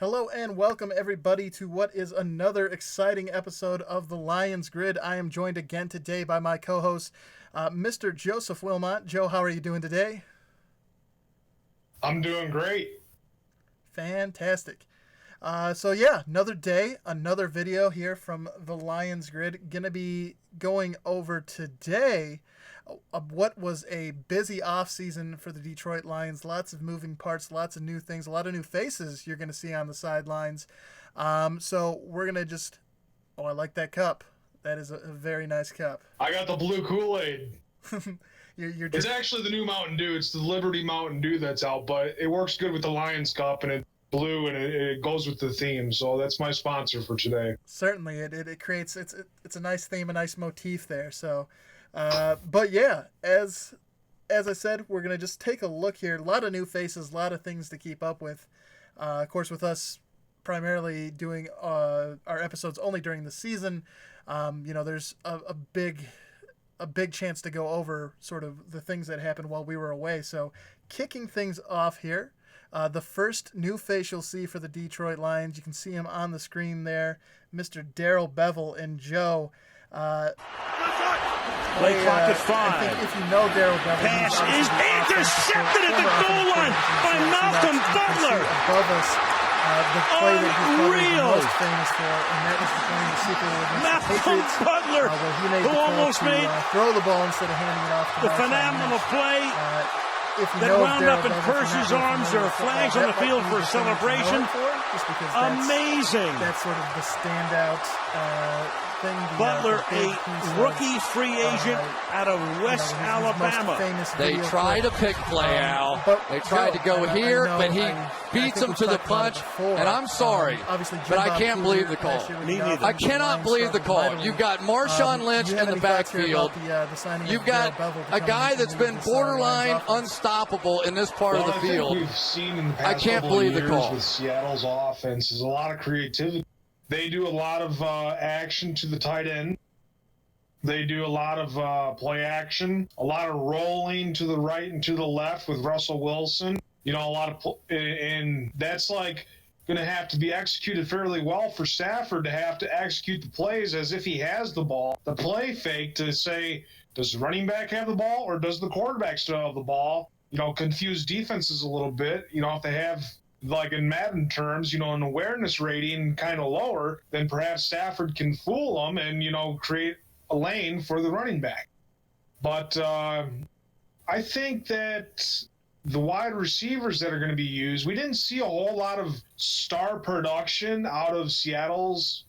Hello and welcome everybody to what is another exciting episode of the Lions Grid. I am joined again today by my co-host, Mr. Joseph Wilmot. Joe, how are you doing today? I'm doing great. Fantastic. Another day, another video here from the Lions Grid. Gonna be going over today what was a busy offseason for the Detroit Lions. Lots of moving parts, lots of new things, a lot of new faces you're going to see on the sidelines. So we're going to just... Oh, I like that cup. That is a very nice cup. I got the blue Kool-Aid. It's actually the new Mountain Dew. It's the Liberty Mountain Dew that's out, but it works good with the Lions cup, and it's blue, and it goes with the theme. So that's my sponsor for today. Certainly. It creates... It's a nice theme, a nice motif there, so... But yeah, as I said, we're going to just take a look here. A lot of new faces, a lot of things to keep up with. Of course, with us primarily doing our episodes only during the season, there's a big chance to go over sort of the things that happened while we were away. So kicking things off here, the first new face you'll see for the Detroit Lions, you can see him on the screen there, Mr. Darrell Bevell. And Joe... Play clock at 5. I think if you know Darrell Bevell, pass is intercepted at the goal line by Malcolm Butler. Above us, the play that he's probably most famous for, and that was the play in the Super Bowl against the Patriots, Butler, where he made who the call almost to made throw the ball instead of handing it off to the Marheine. phenomenal play that wound up in Percy's arms. There are flags on the field for a celebration. Amazing. That's sort of the standout thing. Butler, a rookie free agent out of West Alabama. They try to pick play, Al. They tried to go here, but he beats him to the punch. And I'm sorry, but I can't believe the call. I cannot believe the call. You've got Marshawn Lynch in the backfield. You've got a guy that's been borderline unstoppable in this part of the field. We've seen in the past I can't believe the call. With Seattle's offense is a lot of creativity. They do a lot of action to the tight end. They do a lot of play action, a lot of rolling to the right and to the left with Russell Wilson. A lot of, and that's like going to have to be executed fairly well for Stafford to have to execute the plays as if he has the ball. The play fake to say, does the running back have the ball or does the quarterback still have the ball? Confuse defenses a little bit. If they have, like in Madden terms, an awareness rating kind of lower, then perhaps Stafford can fool them and, create a lane for the running back. But I think that the wide receivers that are going to be used, we didn't see a whole lot of star production out of Seattle's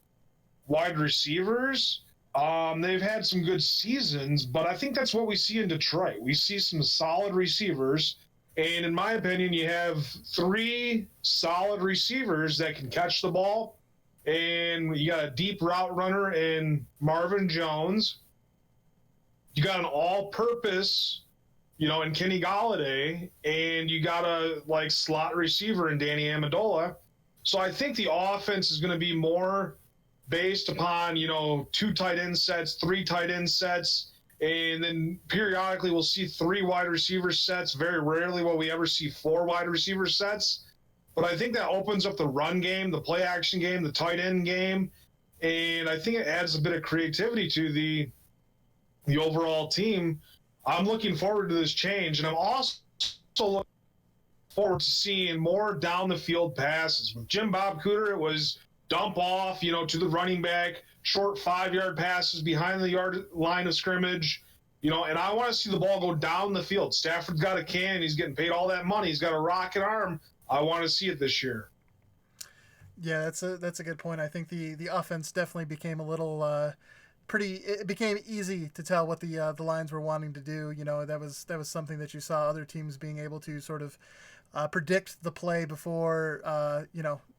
wide receivers. They've had some good seasons, but I think that's what we see in Detroit. We see some solid receivers. And in my opinion, you have 3 solid receivers that can catch the ball. And you got a deep route runner in Marvin Jones. You got an all-purpose, in Kenny Golladay. And you got a, slot receiver in Danny Amendola. So I think the offense is going to be more based upon, 2 tight end sets, 3 tight end sets. And then periodically we'll see 3 wide receiver sets. Very rarely will we ever see 4 wide receiver sets. But I think that opens up the run game, the play action game, the tight end game. And I think it adds a bit of creativity to the overall team. I'm looking forward to this change. And I'm also looking forward to seeing more down the field passes. With Jim Bob Cooter, it was dump off, to the running back, short 5-yard passes behind the yard line of scrimmage, and I want to see the ball go down the field. Stafford's got a cannon. He's getting paid all that money. He's got a rocket arm. I want to see it this year. Yeah, that's a good point. I think the offense definitely became a little it became easy to tell what the Lions were wanting to do. That was something that you saw other teams being able to sort of predict the play before,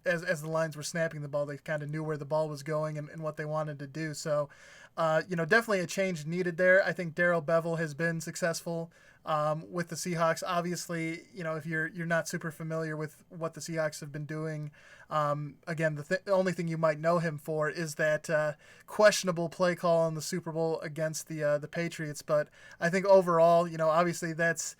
as the Lions were snapping the ball. They kind of knew where the ball was going and what they wanted to do. So, definitely a change needed there. I think Darrell Bevell has been successful with the Seahawks. Obviously, if you're not super familiar with what the Seahawks have been doing, again, the only thing you might know him for is that questionable play call in the Super Bowl against the Patriots. But I think overall, obviously that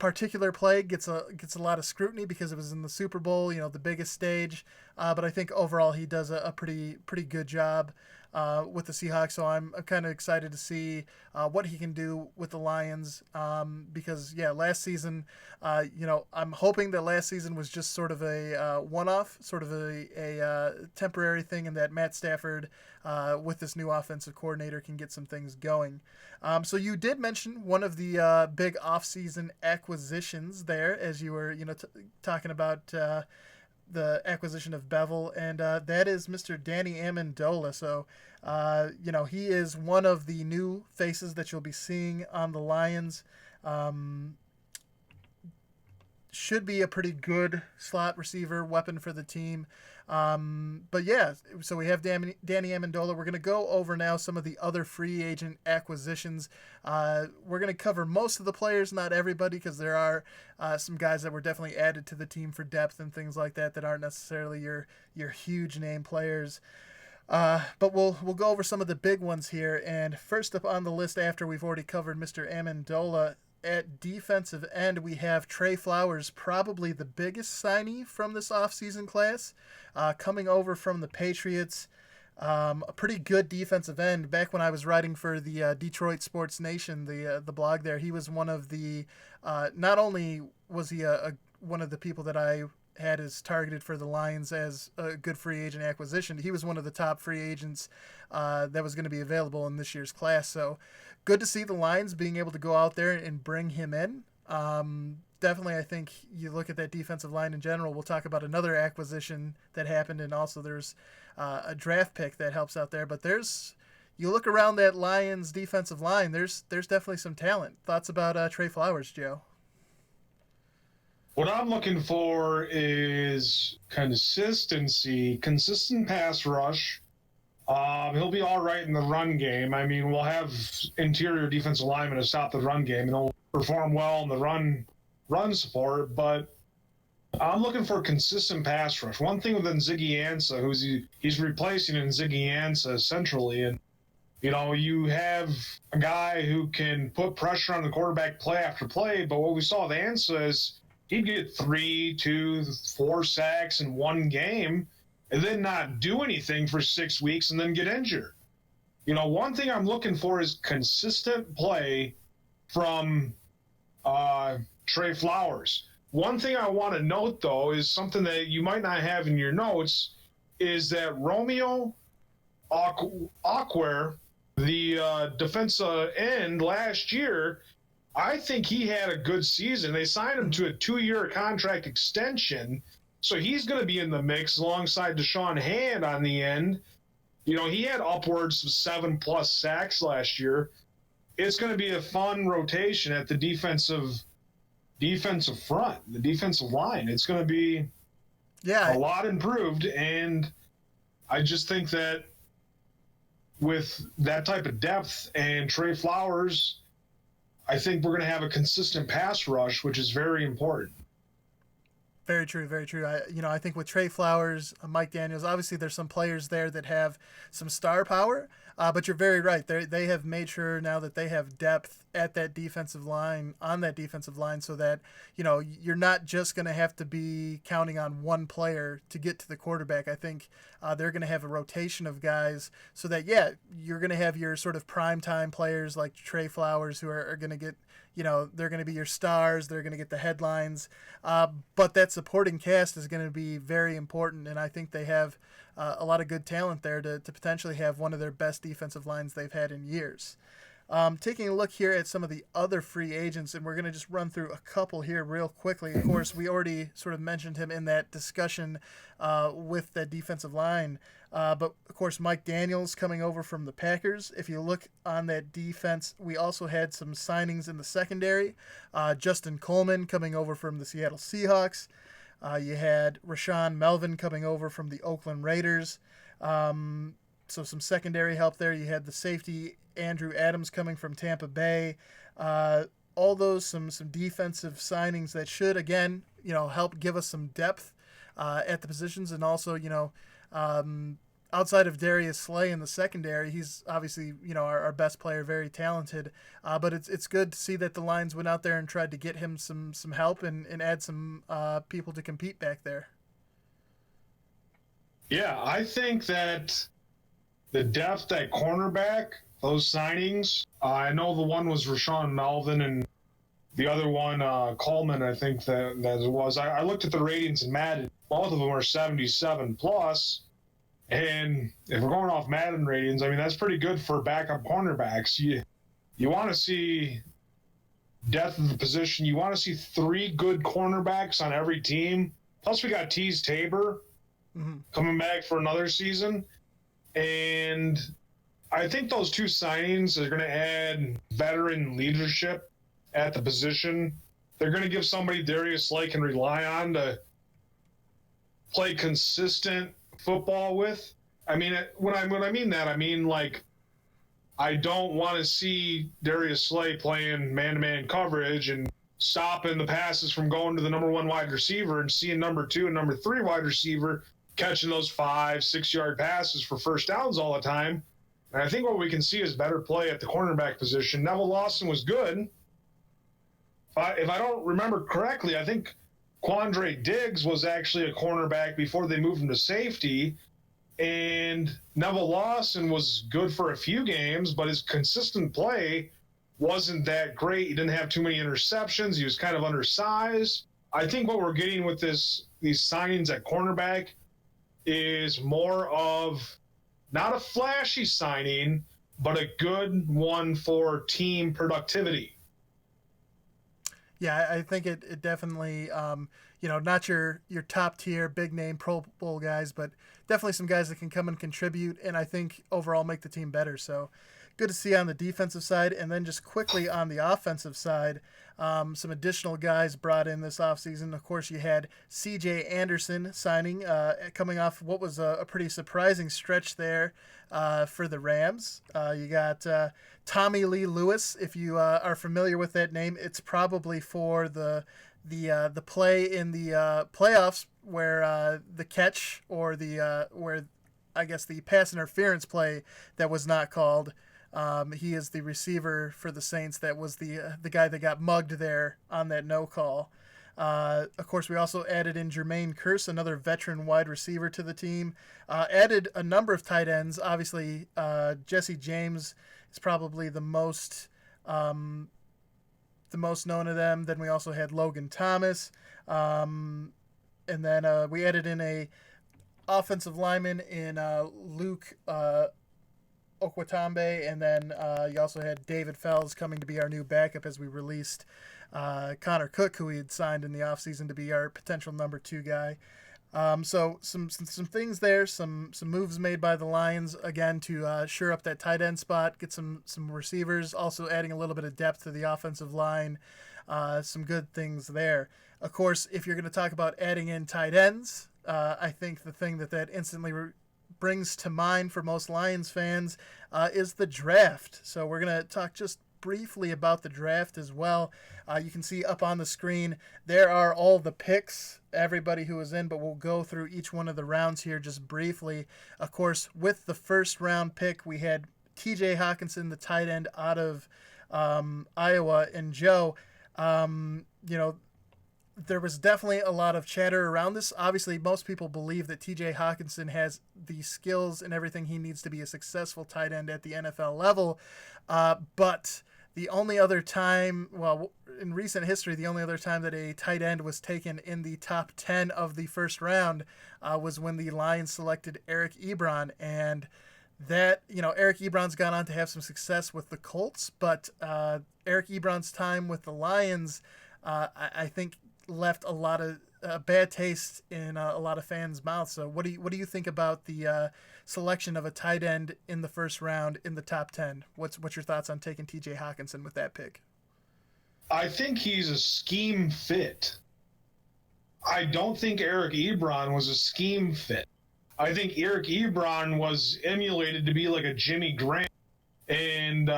particular play gets a lot of scrutiny because it was in the Super Bowl, the biggest stage. But I think overall he does a pretty good job with the Seahawks. So I'm kind of excited to see what he can do with the Lions because last season, I'm hoping that last season was just sort of a one-off, sort of a temporary thing, and that Matt Stafford with this new offensive coordinator can get some things going. So you did mention one of the big off-season acquisitions there, as you were, talking about the acquisition of Bevel, and that is Mr. Danny Amendola. So, he is one of the new faces that you'll be seeing on the Lions. Should be a pretty good slot receiver weapon for the team. But yeah, so we have Danny Amendola. We're going to go over now some of the other free agent acquisitions. We're going to cover most of the players, not everybody, because there are some guys that were definitely added to the team for depth and things like that that aren't necessarily your huge name players. But we'll go over some of the big ones here. And first up on the list, after we've already covered Mr. Amendola, at defensive end, we have Trey Flowers, probably the biggest signee from this offseason class, coming over from the Patriots. A pretty good defensive end. Back when I was writing for the Detroit Sports Nation, the blog there, he was one of the, not only was he one of the people that I had as targeted for the Lions as a good free agent acquisition, he was one of the top free agents that was going to be available in this year's class. So good to see the Lions being able to go out there and bring him in. Definitely, I think you look at that defensive line in general. We'll talk about another acquisition that happened, and also there's a draft pick that helps out there. But you look around that Lions defensive line, there's definitely some talent. Thoughts about Trey Flowers, Joe? What I'm looking for is consistency, consistent pass rush. He'll be all right in the run game. I mean, we'll have interior defensive linemen to stop the run game, and he'll perform well in the run support. But I'm looking for a consistent pass rush. One thing with Ziggy Ansah, he's replacing Ziggy Ansah centrally, and you have a guy who can put pressure on the quarterback play after play. But what we saw with Ansah is he'd get 3, 2, 4 sacks in one game, and then not do anything for 6 weeks and then get injured. One thing I'm looking for is consistent play from Trey Flowers. One thing I want to note, though, is something that you might not have in your notes, is that Romeo Okwara, the defensive end last year, I think he had a good season. They signed him to a 2-year contract extension, so he's going to be in the mix alongside Deshaun Hand on the end. He had upwards of 7+ sacks last year. It's going to be a fun rotation at the defensive front, the defensive line. It's going to be a lot improved, and I just think that with that type of depth and Trey Flowers, I think we're going to have a consistent pass rush, which is very important. Very true, very true. I think with Trey Flowers, Mike Daniels, obviously there's some players there that have some star power, but you're very right. They have made sure now that they have depth at that defensive line, on that defensive line, so that, you're not just going to have to be counting on one player to get to the quarterback. I think they're going to have a rotation of guys so that, you're going to have your sort of primetime players like Trey Flowers who are going to get, they're going to be your stars. They're going to get the headlines. But that supporting cast is going to be very important, and I think they have a lot of good talent there to potentially have one of their best defensive lines they've had in years. Taking a look here at some of the other free agents, and we're going to just run through a couple here real quickly. Of course, we already sort of mentioned him in that discussion with that defensive line. But, of course, Mike Daniels coming over from the Packers. If you look on that defense, we also had some signings in the secondary. Justin Coleman coming over from the Seattle Seahawks. You had Rashawn Melvin coming over from the Oakland Raiders. So some secondary help there. You had the safety Andrew Adams coming from Tampa Bay. All those some defensive signings that should, again, help give us some depth at the positions, and also, outside of Darius Slay in the secondary, he's obviously, our best player, very talented. But it's good to see that the Lions went out there and tried to get him some help and add some people to compete back there. Yeah, I think that the depth at cornerback, those signings, I know the one was Rashawn Melvin and the other one, Coleman, I think that it was. I looked at the ratings in Madden. Both of them are 77 plus. And if we're going off Madden ratings, I mean, that's pretty good for backup cornerbacks. You want to see depth of the position. You want to see 3 good cornerbacks on every team. Plus, we got Tease Tabor coming back for another season. And I think those 2 signings are going to add veteran leadership at the position. They're going to give somebody Darius Slay can rely on to play consistent football with. I mean, when I mean that, I mean, like, I don't want to see Darius Slay playing man-to-man coverage and stopping the passes from going to the number 1 wide receiver and seeing number 2 and number 3 wide receiver catching those 5-6 yard passes for first downs all the time. And I think what we can see is better play at the cornerback position. Neville Lawson was good. If I don't remember correctly, I think Quandre Diggs was actually a cornerback before they moved him to safety. And Neville Lawson was good for a few games, but his consistent play wasn't that great. He didn't have too many interceptions. He was kind of undersized. I think what we're getting with these signings at cornerback is more of not a flashy signing, but a good one for team productivity. Yeah, I think it definitely, not your top tier, big name Pro Bowl guys, but definitely some guys that can come and contribute and I think overall make the team better. So good to see on the defensive side. And then just quickly on the offensive side, some additional guys brought in this offseason. Of course, you had C.J. Anderson signing, coming off what was a pretty surprising stretch there for the Rams. You got Tommy Lee Lewis. If you are familiar with that name, it's probably for the play in the playoffs where the catch or where I guess the pass interference play that was not called. He is the receiver for the Saints. That was the guy that got mugged there on that no call. Of course, we also added in Jermaine Kearse, another veteran wide receiver to the team. Added a number of tight ends. Obviously, Jesse James is probably the most known of them. Then we also had Logan Thomas. And then we added in a offensive lineman in Luke Okwatambe, and then you also had David Fells coming to be our new backup as we released Connor Cook, who we had signed in the offseason to be our potential number 2 guy. So some things there, some moves made by the Lions, again, to shore up that tight end spot, get some receivers, also adding a little bit of depth to the offensive line. Some good things there. Of course, if you're going to talk about adding in tight ends, I think the thing that instantly brings to mind for most Lions fans is the draft. So we're going to talk just briefly about the draft as well. You can see up on the screen, there are all the picks, everybody who was in, but we'll go through each one of the rounds here just briefly. Of course, with the first round pick, we had TJ Hawkinson, the tight end out of Iowa. And Joe, there was definitely a lot of chatter around this. Obviously, most people believe that TJ Hawkinson has the skills and everything he needs to be a successful tight end at the NFL level. But the only other time, in recent history, the only other time that a tight end was taken in the top 10 of the first round was when the Lions selected Eric Ebron. And that, Eric Ebron's gone on to have some success with the Colts, but Eric Ebron's time with the Lions, I think, left a lot of bad taste in a lot of fans' mouths. So what do you think about the selection of a tight end in the first round in the top 10? What's your thoughts on taking TJ Hawkinson with that pick? I think he's a scheme fit. I don't think Eric Ebron was a scheme fit. I think Eric Ebron was emulated to be like a Jimmy Graham. And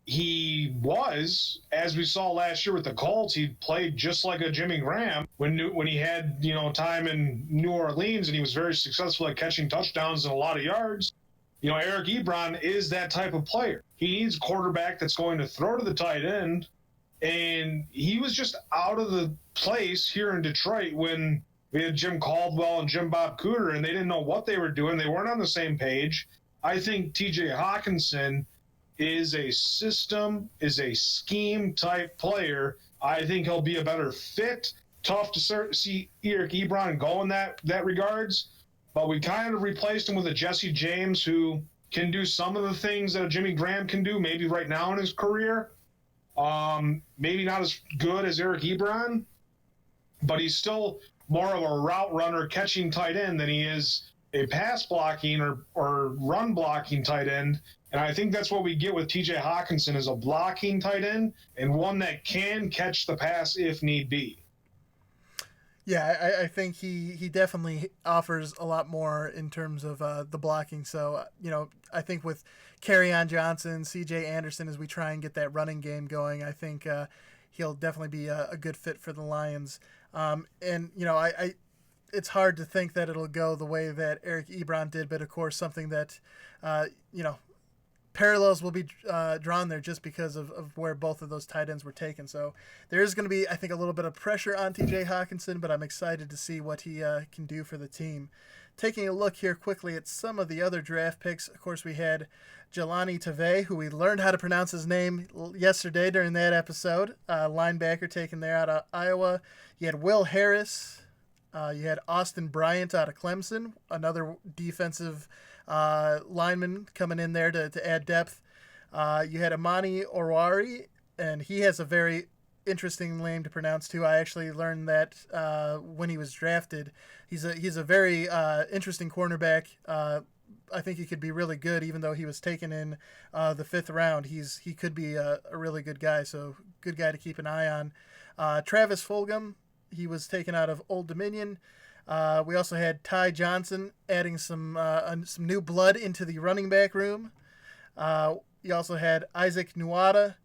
he was, as we saw last year with the Colts, he played just like a Jimmy Graham when he had, time in New Orleans, and he was very successful at catching touchdowns and a lot of yards. Eric Ebron is that type of player. He needs a quarterback that's going to throw to the tight end, and he was just out of the place here in Detroit when we had Jim Caldwell and Jim Bob Cooter, and they didn't know what they were doing. They weren't on the same page. I think T.J. Hawkinson is a scheme type player. I think he'll be a better fit. Tough to see Eric Ebron go in that regards, but we kind of replaced him with a Jesse James who can do some of the things that a Jimmy Graham can do, maybe right now in his career. Maybe not as good as Eric Ebron, but he's still more of a route runner catching tight end than he is a pass blocking or run blocking tight end. And I think that's what we get with TJ Hawkinson, is a blocking tight end and one that can catch the pass if need be. Yeah, I think he definitely offers a lot more in terms of the blocking. So, I think with Kerryon Johnson, C.J. Anderson, as we try and get that running game going, I think he'll definitely be a good fit for the Lions. It's hard to think that it'll go the way that Eric Ebron did, but of course something that, parallels will be drawn there just because of where both of those tight ends were taken. So there is going to be, I think, a little bit of pressure on TJ Hawkinson, but I'm excited to see what he can do for the team. Taking a look here quickly at some of the other draft picks, of course, we had Jelani Tavai, who we learned how to pronounce his name yesterday during that episode, linebacker taken there out of Iowa. You had Will Harris. You had Austin Bryant out of Clemson, another defensive lineman coming in there to add depth. You had Amani Orwari, and he has a very interesting name to pronounce too. I actually learned that when he was drafted. He's a very interesting cornerback. I think he could be really good, even though he was taken in the 5th round. He could be a really good guy, so good guy to keep an eye on. Travis Fulgham, he was taken out of Old Dominion. We also had Ty Johnson adding some new blood into the running back room. You also had Isaac Nuada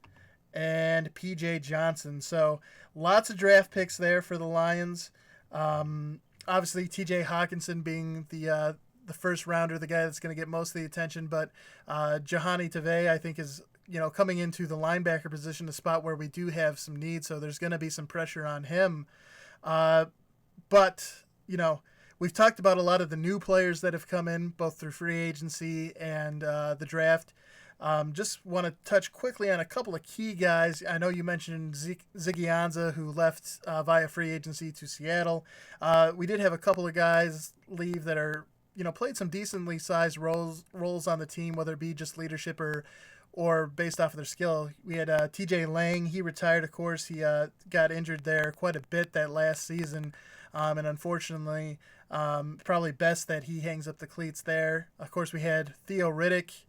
and P.J. Johnson. So lots of draft picks there for the Lions. Obviously, T.J. Hawkinson being the first rounder, the guy that's going to get most of the attention. But Jelani Tavai, I think, is coming into the linebacker position, a spot where we do have some needs. So there's going to be some pressure on him. But we've talked about a lot of the new players that have come in, both through free agency and the draft. Just want to touch quickly on a couple of key guys. I know you mentioned Ziggy Ansah, who left via free agency to Seattle. We did have a couple of guys leave that are, played some decently sized roles on the team, whether it be just leadership or based off of their skill. We had TJ Lang. He retired, of course. He got injured there quite a bit that last season. And unfortunately, probably best that he hangs up the cleats there. Of course, we had Theo Riddick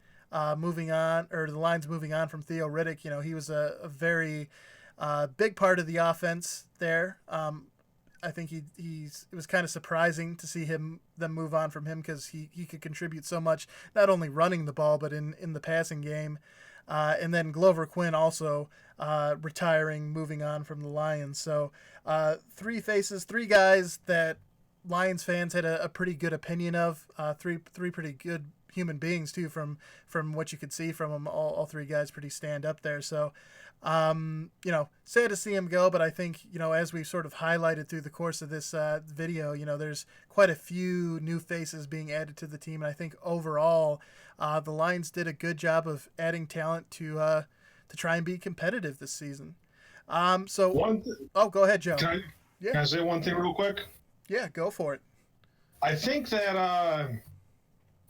moving on, or the Lions moving on from Theo Riddick. He was a very big part of the offense there. I think it was kind of surprising to see them move on from him, because he could contribute so much, not only running the ball, but in the passing game. And then Glover Quinn also retiring, moving on from the Lions. So three guys that Lions fans had a pretty good opinion of, three pretty good human beings too, from what you could see from them. All three guys pretty stand up there. So sad to see him go, but I think, as we've sort of highlighted through the course of this video, there's quite a few new faces being added to the team. And I think overall, the Lions did a good job of adding talent to try and be competitive this season. Go ahead, Joe. Can I say one thing real quick? Yeah, go for it. I think that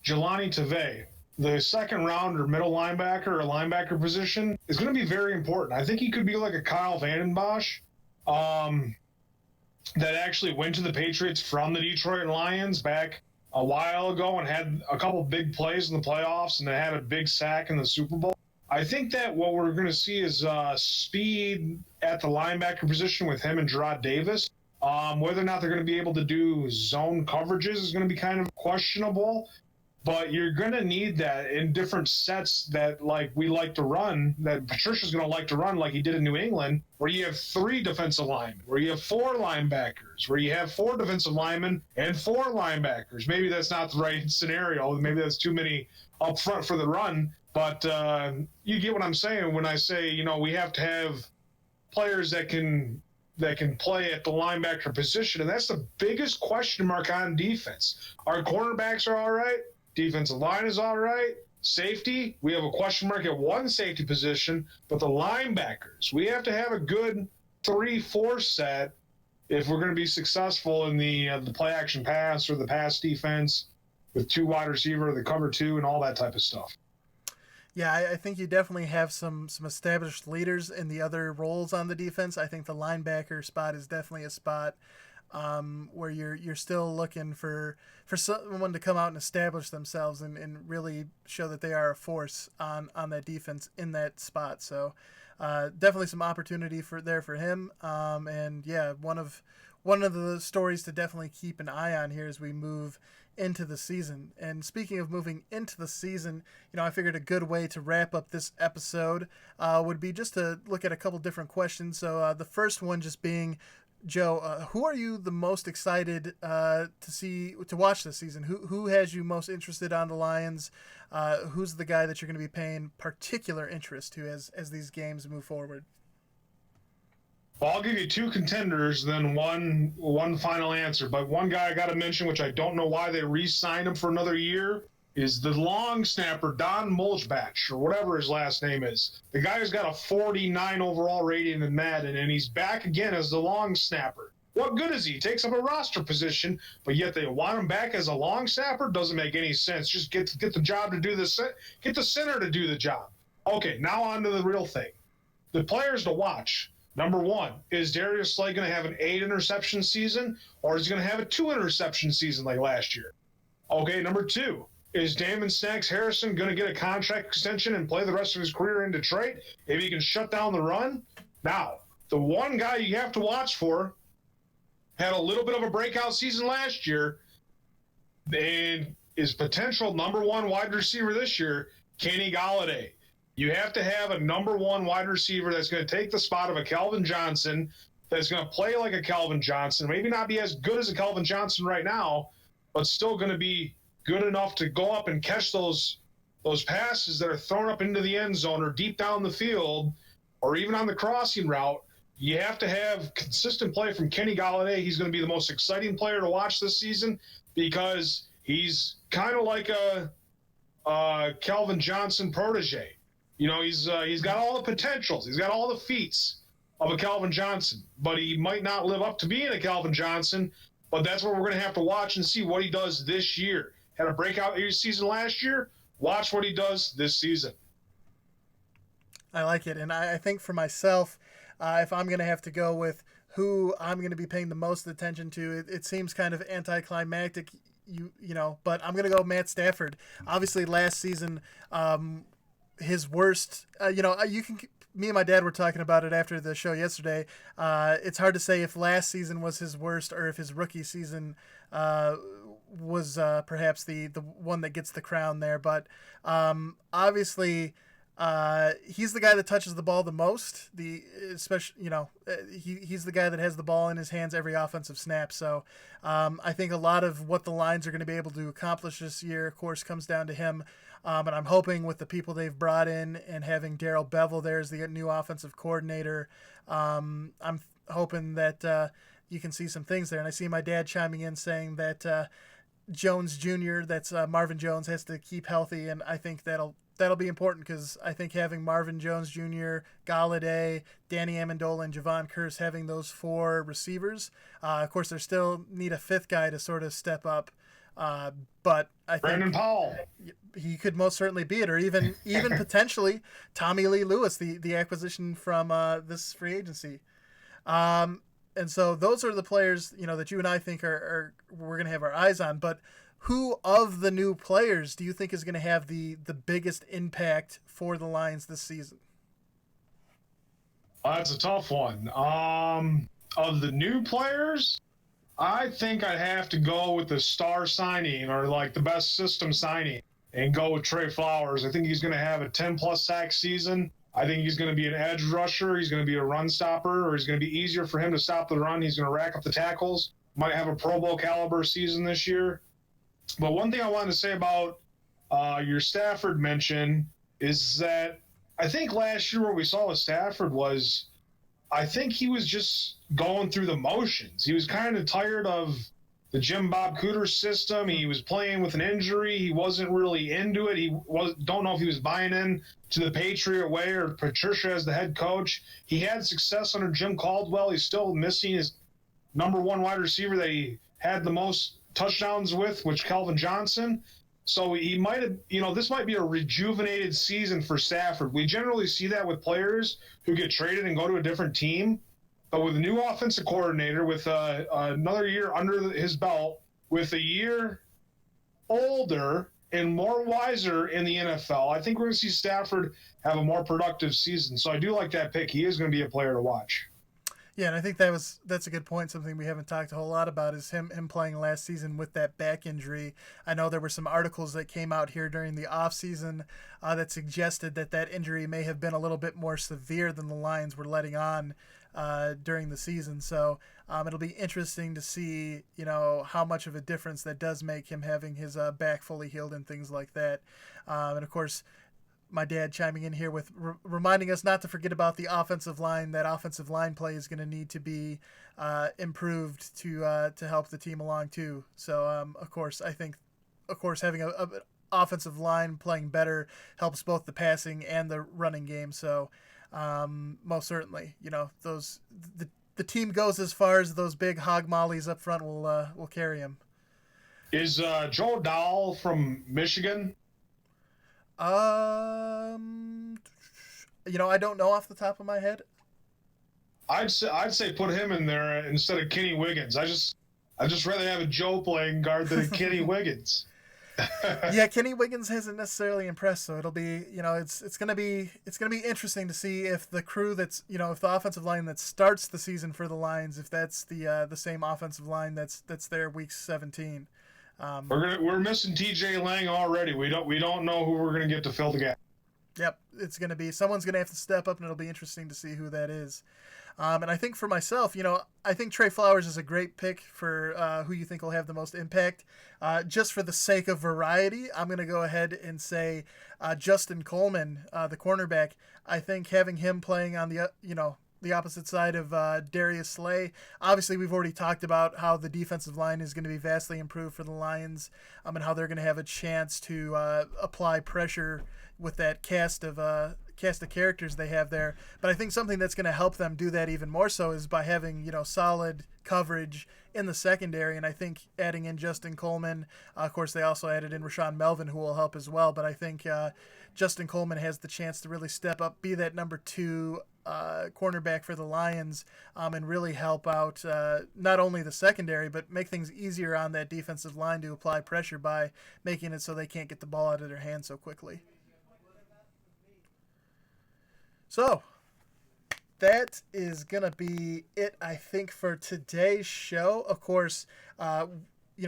Jelani Tavai, the second round or middle linebacker or linebacker position, is going to be very important. I think he could be like a Kyle Vanden Bosch that actually went to the Patriots from the Detroit Lions back a while ago and had a couple big plays in the playoffs and had a big sack in the Super Bowl. I think that what we're going to see is speed at the linebacker position with him and Gerard Davis. Whether or not they're going to be able to do zone coverages is going to be kind of questionable. But you're going to need that in different sets that, like, we like to run, that Patricia's going to like to run like he did in New England, where you have 3 defensive linemen, where you have 4 linebackers, where you have 4 defensive linemen and 4 linebackers. Maybe that's not the right scenario. Maybe that's too many up front for the run. But you get what I'm saying when I say, you know, we have to have players that can play at the linebacker position, and that's the biggest question mark on defense. Our cornerbacks are all right. Defensive line is all right. Safety, we have a question mark at one safety position, but the linebackers, we have to have a good 3-4 set if we're going to be successful in the play action pass or the pass defense with 2 wide receiver, the cover 2, and all that type of stuff. Yeah, I think you definitely have some established leaders in the other roles on the defense. I think the linebacker spot is definitely a spot where you're still looking for someone to come out and establish themselves and really show that they are a force on that defense in that spot. So definitely some opportunity for him. And yeah, one of the stories to definitely keep an eye on here as we move into the season. And speaking of moving into the season, you know, I figured a good way to wrap up this episode would be just to look at a couple different questions. So the first one just being, Joe, who are you the most excited to watch this season? Who has you most interested on the Lions? Who's the guy that you're going to be paying particular interest to as these games move forward? Well, I'll give you 2 contenders, then one final answer. But one guy I got to mention, which I don't know why they re-signed him for another year, is the long snapper, Don Mulchbach, or whatever his last name is. The guy who's got a 49 overall rating in Madden, and he's back again as the long snapper. What good is he? He takes up a roster position, but yet they want him back as a long snapper? Doesn't make any sense. Just get the job to do get the center to do the job. Okay, now on to the real thing. The players to watch. Number 1, is Darius Slay going to have an 8 interception season, or is he going to have a 2 interception season like last year? Okay, number 2, is Damon Snacks Harrison going to get a contract extension and play the rest of his career in Detroit if he can shut down the run? Now, the one guy you have to watch for had a little bit of a breakout season last year and is potential number 1 wide receiver this year, Kenny Golladay. You have to have a number 1 wide receiver that's going to take the spot of a Calvin Johnson, that's going to play like a Calvin Johnson, maybe not be as good as a Calvin Johnson right now, but still going to be good enough to go up and catch those passes that are thrown up into the end zone or deep down the field or even on the crossing route. You have to have consistent play from Kenny Golladay. He's going to be the most exciting player to watch this season because he's kind of like a Calvin Johnson protege. You know, he's got all the potentials. He's got all the feats of a Calvin Johnson, but he might not live up to being a Calvin Johnson. But that's what we're going to have to watch and see what he does this year. Had a breakout season last year. Watch what he does this season. I like it. And I think for myself, if I'm going to have to go with who I'm going to be paying the most attention to, it seems kind of anticlimactic, you know, but I'm going to go Matt Stafford. Obviously, last season, his worst, me and my dad were talking about it after the show yesterday. It's hard to say if last season was his worst or if his rookie season was perhaps the one that gets the crown there. But obviously, he's the guy that touches the ball the most. He's the guy that has the ball in his hands every offensive snap. So I think a lot of what the Lions are going to be able to accomplish this year, of course, comes down to him. And I'm hoping with the people they've brought in and having Darrell Bevel there as the new offensive coordinator, I'm hoping that you can see some things there. And I see my dad chiming in saying that Jones Jr., that's Marvin Jones, has to keep healthy, and I think that'll be important because I think having Marvin Jones Jr., Golladay, Danny Amendola, and Javon Curse, having those 4 receivers, of course, they still need a 5th guy to sort of step up. But I think Brandon Powell, he could most certainly be it, or even potentially Tommy Lee Lewis, the acquisition from this free agency. And so those are the players, you know, that you and I think are we're going to have our eyes on. But who of the new players do you think is going to have the biggest impact for the Lions this season? That's a tough one. Of the new players, I think I'd have to go with the star signing or like the best system signing and go with Trey Flowers. I think he's going to have a 10-plus sack season. I think he's going to be an edge rusher. He's going to be a run stopper, or he's going to be easier for him to stop the run. He's going to rack up the tackles. Might have a Pro Bowl caliber season this year. But one thing I wanted to say about your Stafford mention is that I think last year what we saw with Stafford was I think he was just going through the motions. He was kind of tired of the Jim Bob Cooter system. He was playing with an injury. He wasn't really into it. Don't know if he was buying in to the Patriot way or Patricia as the head coach. He had success under Jim Caldwell. He's still missing his number one wide receiver that he had the most touchdowns with, which Calvin Johnson. So he might have, this might be a rejuvenated season for Stafford. We generally see that with players who get traded and go to a different team. But with a new offensive coordinator, with another year under his belt, with a year older and more wiser in the NFL, I think we're going to see Stafford have a more productive season. So I do like that pick. He is going to be a player to watch. Yeah, and I think that's a good point. Something we haven't talked a whole lot about is him playing last season with that back injury. I know there were some articles that came out here during the offseason that suggested that injury may have been a little bit more severe than the Lions were letting on during the season. So it'll be interesting to see, how much of a difference that does make him having his back fully healed and things like that. And of course, my dad chiming in here with reminding us not to forget about the offensive line. That offensive line play is going to need to be improved to help the team along too. So of course, having a offensive line playing better helps both the passing and the running game. So most certainly, the team goes as far as those big hog mollies up front will carry him. Is Joe Dahl from Michigan? I don't know off the top of my head. I'd say put him in there instead of Kenny Wiggins. I just rather have a Joe playing guard than a Kenny Wiggins. Yeah, Kenny Wiggins hasn't necessarily impressed, so it'll be, it's gonna be interesting to see if the crew that's, if the offensive line that starts the season for the Lions, if that's the same offensive line that's there week 17. We're missing TJ Lang already. We don't know who we're gonna get to fill the gap. Yep, it's gonna be someone's gonna have to step up, and it'll be interesting to see who that is. And I think for myself, I think Trey Flowers is a great pick for who you think will have the most impact. Just for the sake of variety, I'm gonna go ahead and say Justin Coleman, the cornerback. I think having him playing on the opposite side of Darius Slay. Obviously, we've already talked about how the defensive line is going to be vastly improved for the Lions, and how they're going to have a chance to apply pressure with that cast of characters they have there. But I think something that's going to help them do that even more so is by having solid coverage in the secondary. And I think adding in Justin Coleman, of course, they also added in Rashaan Melvin, who will help as well. But I think Justin Coleman has the chance to really step up, be that number 2 cornerback for the Lions, and really help out not only the secondary, but make things easier on that defensive line to apply pressure by making it so they can't get the ball out of their hands so quickly. So that is going to be it, I think, for today's show. Of course,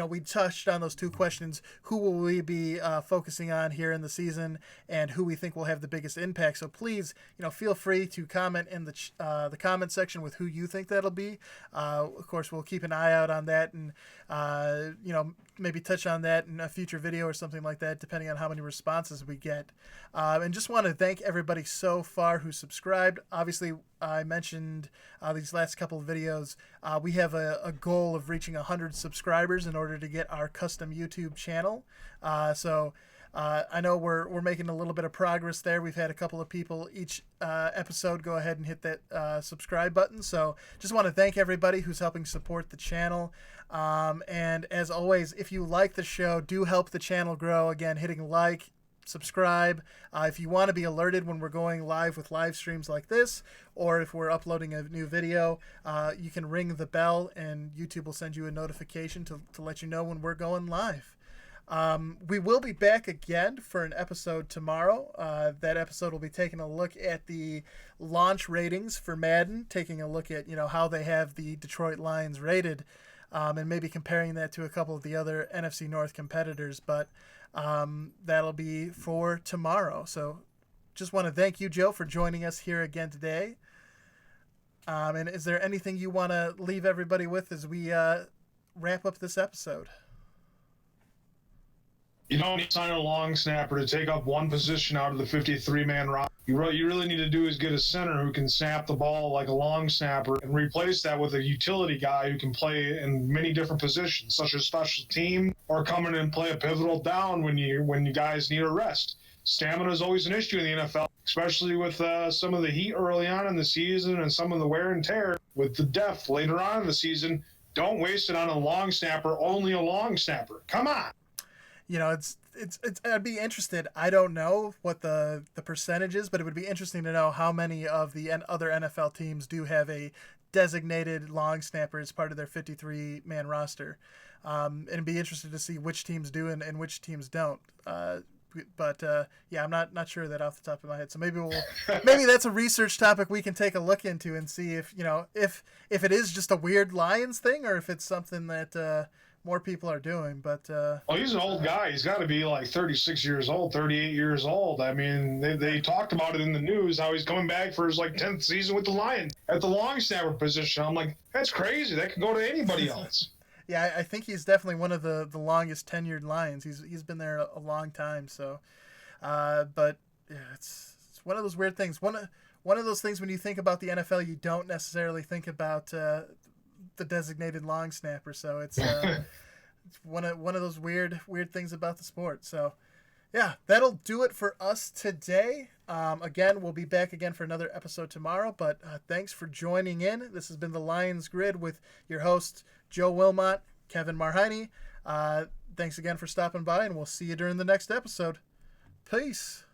we touched on those 2 questions. Who will we be focusing on here in the season, and who we think will have the biggest impact? So please, feel free to comment in the comment section with who you think that'll be. Of course, we'll keep an eye out on that, and maybe touch on that in a future video or something like that, depending on how many responses we get. And just want to thank everybody so far who subscribed. Obviously, I mentioned these last couple of videos. We have a goal of reaching 100 subscribers in order to get our custom YouTube channel. So I know we're making a little bit of progress there. We've had a couple of people each episode go ahead and hit that subscribe button. So just want to thank everybody who's helping support the channel. And as always, if you like the show, do help the channel grow. Again, hitting like, subscribe. If you want to be alerted when we're going live with live streams like this, or if we're uploading a new video, you can ring the bell and YouTube will send you a notification to let you know when we're going live. We will be back again for an episode tomorrow. That episode will be taking a look at the launch ratings for Madden, taking a look at how they have the Detroit Lions rated. and maybe comparing that to a couple of the other NFC North competitors. But that'll be for tomorrow. So just want to thank you, Joe, for joining us here again today. And is there anything you want to leave everybody with as we wrap up this episode? You don't need to sign a long snapper to take up one position out of the 53-man roster. You really need to do is get a center who can snap the ball like a long snapper and replace that with a utility guy who can play in many different positions, such as special team or come in and play a pivotal down when you guys need a rest. Stamina is always an issue in the NFL, especially with some of the heat early on in the season and some of the wear and tear with the depth later on in the season. Don't waste it on a long snapper, only a long snapper. Come on. You know, it's I'd be interested. I don't know what the percentage is, but it would be interesting to know how many of the other NFL teams do have a designated long snapper as part of their 53-man roster. And it'd be interesting to see which teams do and which teams don't. But I'm not sure of that off the top of my head. So maybe that's a research topic we can take a look into and see if it is just a weird Lions thing or if it's something that more people are doing. But well, he's an old guy. He's got to be like 36 years old, 38 years old. I mean, they talked about it in the news how he's coming back for his 10th season with the Lions at the long snapper position. I'm like, that's crazy. That could go to anybody else. Yeah, I think he's definitely one of the longest tenured Lions. He's been there a long time. So, but yeah, it's one of those weird things. One of those things when you think about the NFL, you don't necessarily think about the designated long snapper. So it's one of those weird things about the sport. So, yeah, that'll do it for us today. Again, we'll be back again for another episode tomorrow. But thanks for joining in. This has been the Lions Grid with your hosts, Joe Wilmot, Kevin Marheine. Thanks again for stopping by, and we'll see you during the next episode. Peace.